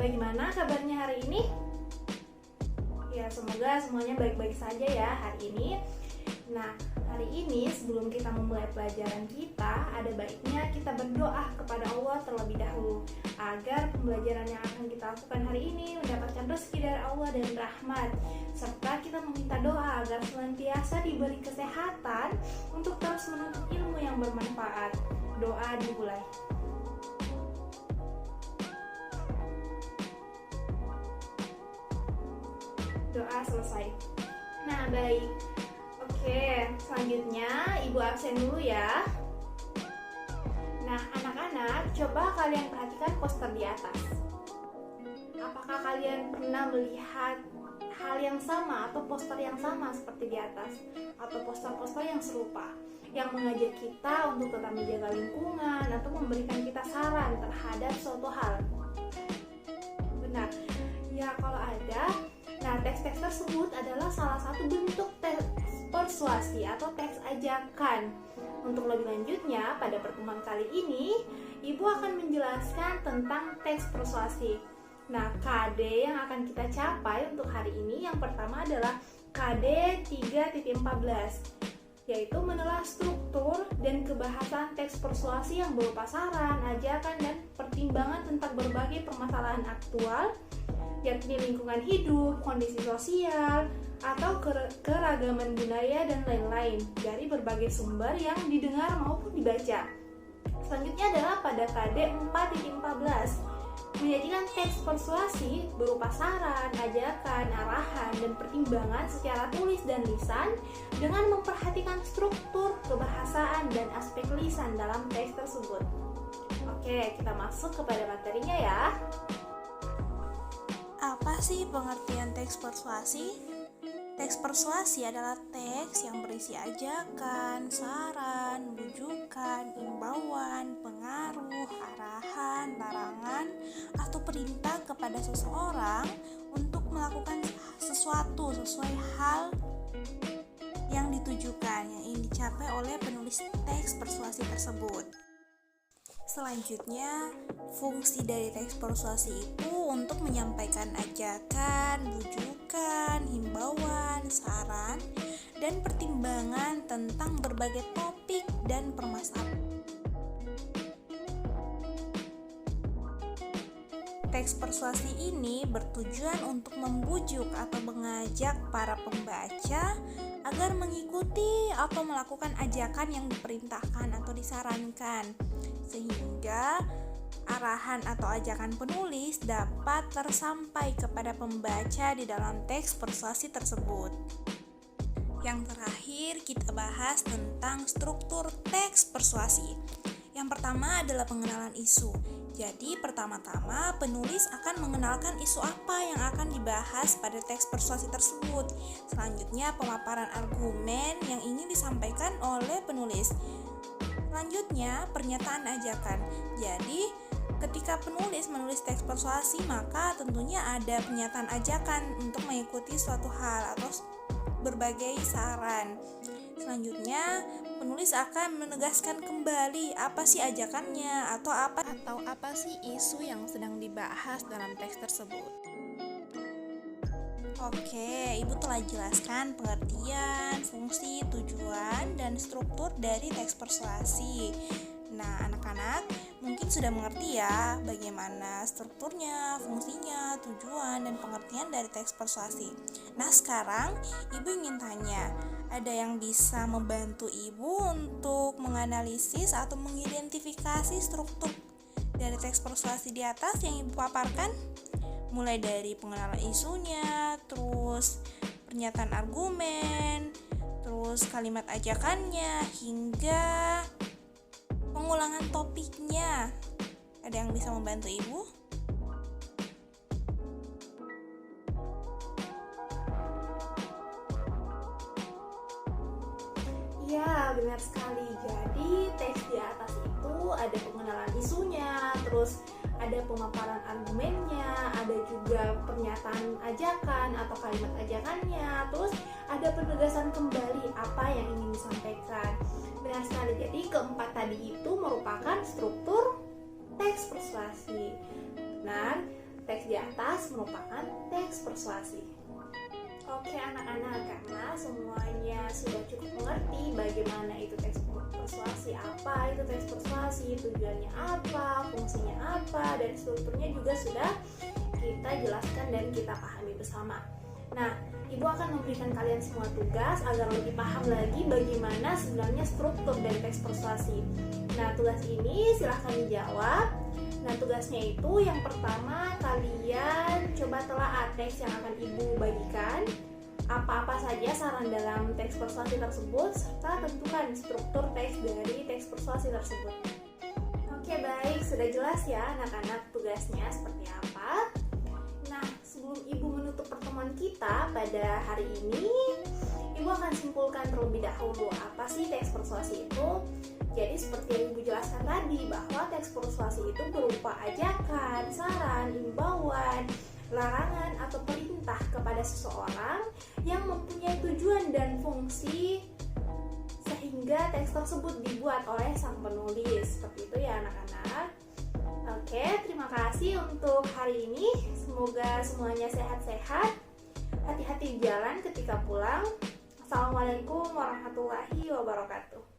bagaimana kabarnya hari ini? Ya, semoga semuanya baik-baik saja ya hari ini. Nah, hari ini sebelum kita memulai pelajaran kita, ada baiknya kita berdoa kepada Allah terlebih dahulu agar pembelajaran yang akan kita lakukan hari ini mendapatkan rezeki dari Allah dan rahmat, serta kita meminta doa agar senantiasa diberi kesehatan untuk terus menuntut ilmu yang bermanfaat. Doa dimulai. Doa selesai. Nah, baik. Oke, selanjutnya Ibu absen dulu ya. Nah, anak-anak, coba kalian perhatikan poster di atas. Apakah kalian pernah melihat hal yang sama atau poster yang sama seperti di atas? Atau poster-poster yang serupa, yang mengajak kita untuk tetap menjaga lingkungan atau memberikan kita saran terhadap suatu hal? Benar. Ya, kalau ada. Nah, teks-teks tersebut adalah salah satu bentuk teks persuasi atau teks ajakan. Untuk lebih lanjutnya, pada pertemuan kali ini, Ibu akan menjelaskan tentang teks persuasi. Nah, KD yang akan kita capai untuk hari ini yang pertama adalah KD 3.14, yaitu menelaah struktur dan kebahasan teks persuasi yang berupa saran, ajakan, dan pertimbangan tentang berbagai permasalahan aktual, yakni lingkungan hidup, kondisi sosial, atau keragaman budaya dan lain-lain dari berbagai sumber yang didengar maupun dibaca. Selanjutnya adalah pada KD 4.14, menyajikan teks persuasi berupa saran, ajakan, arahan, dan pertimbangan secara tulis dan lisan dengan memperhatikan struktur, kebahasaan, dan aspek lisan dalam teks tersebut. Oke, kita masuk kepada materinya ya. Apa sih pengertian teks persuasi? Teks persuasi adalah teks yang berisi ajakan, saran, bujukan, imbauan, pengaruh, arahan, larangan, atau perintah kepada seseorang untuk melakukan sesuatu sesuai hal yang ditujukan, yang ingin dicapai oleh penulis teks persuasi tersebut. Selanjutnya, fungsi dari teks persuasi itu untuk menyampaikan ajakan, bujukan, himbauan, saran, dan pertimbangan tentang berbagai topik dan permasalahan. Teks persuasi ini bertujuan untuk membujuk atau mengajak para pembaca agar mengikuti atau melakukan ajakan yang diperintahkan atau disarankan, sehingga arahan atau ajakan penulis dapat tersampai kepada pembaca di dalam teks persuasi tersebut. Yang terakhir, kita bahas tentang struktur teks persuasi. Yang pertama adalah pengenalan isu. Jadi, pertama-tama penulis akan mengenalkan isu apa yang akan dibahas pada teks persuasi tersebut. Selanjutnya, pemaparan argumen yang ingin disampaikan oleh penulis. Selanjutnya, pernyataan ajakan. Jadi, ketika penulis menulis teks persuasi, maka tentunya ada pernyataan ajakan untuk mengikuti suatu hal atau berbagai saran. Selanjutnya, penulis akan menegaskan kembali apa sih ajakannya atau apa sih isu yang sedang dibahas dalam teks tersebut. Oke, Ibu telah jelaskan pengertian, fungsi, tujuan, dan struktur dari teks persuasi. Nah, anak-anak mungkin sudah mengerti ya bagaimana strukturnya, fungsinya, tujuan, dan pengertian dari teks persuasi. Nah, sekarang Ibu ingin tanya, ada yang bisa membantu Ibu untuk menganalisis atau mengidentifikasi struktur dari teks persuasi di atas yang Ibu paparkan? Mulai dari pengenalan isunya, terus pernyataan argumen, terus kalimat ajakannya, hingga pengulangan topiknya. Ada yang bisa membantu Ibu? Ya, benar sekali. Jadi, teks di atas itu ada pengenalan isunya, terus ada pemaparan argumennya, ada juga pernyataan ajakan atau kalimat ajakannya, terus ada penegasan kembali apa yang ingin disampaikan. Benar sekali. Jadi keempat tadi itu merupakan struktur teks persuasi. Nah, teks di merupakan teks persuasi. Oke anak-anak, karena semuanya sudah cukup mengerti bagaimana itu teks persuasi, apa itu teks persuasi, tujuannya apa, fungsinya apa, dan strukturnya juga sudah kita jelaskan dan kita pahami bersama. Nah, Ibu akan memberikan kalian semua tugas agar lebih paham lagi bagaimana sebenarnya struktur dari teks persuasi. Nah, tugas ini silahkan dijawab. Nah, tugasnya itu yang pertama, kalian coba telaah teks yang akan Ibu bagikan. Apa-apa saja saran dalam teks persuasi tersebut, serta tentukan struktur teks dari teks persuasi tersebut. Oke, baik, sudah jelas ya anak-anak tugasnya seperti apa. Nah, sebelum Ibu menutup pertemuan kita pada hari ini, Ibu akan simpulkan terlebih dahulu apa sih teks persuasi itu. Jadi seperti yang Ibu jelaskan tadi, bahwa teks persuasi itu berupa ajakan, saran, imbauan, larangan atau perintah kepada seseorang yang mempunyai tujuan dan fungsi sehingga teks tersebut dibuat oleh sang penulis. Seperti itu ya anak-anak. Oke, terima kasih untuk hari ini. Semoga semuanya sehat-sehat. Hati-hati di jalan ketika pulang. Assalamualaikum warahmatullahi wabarakatuh.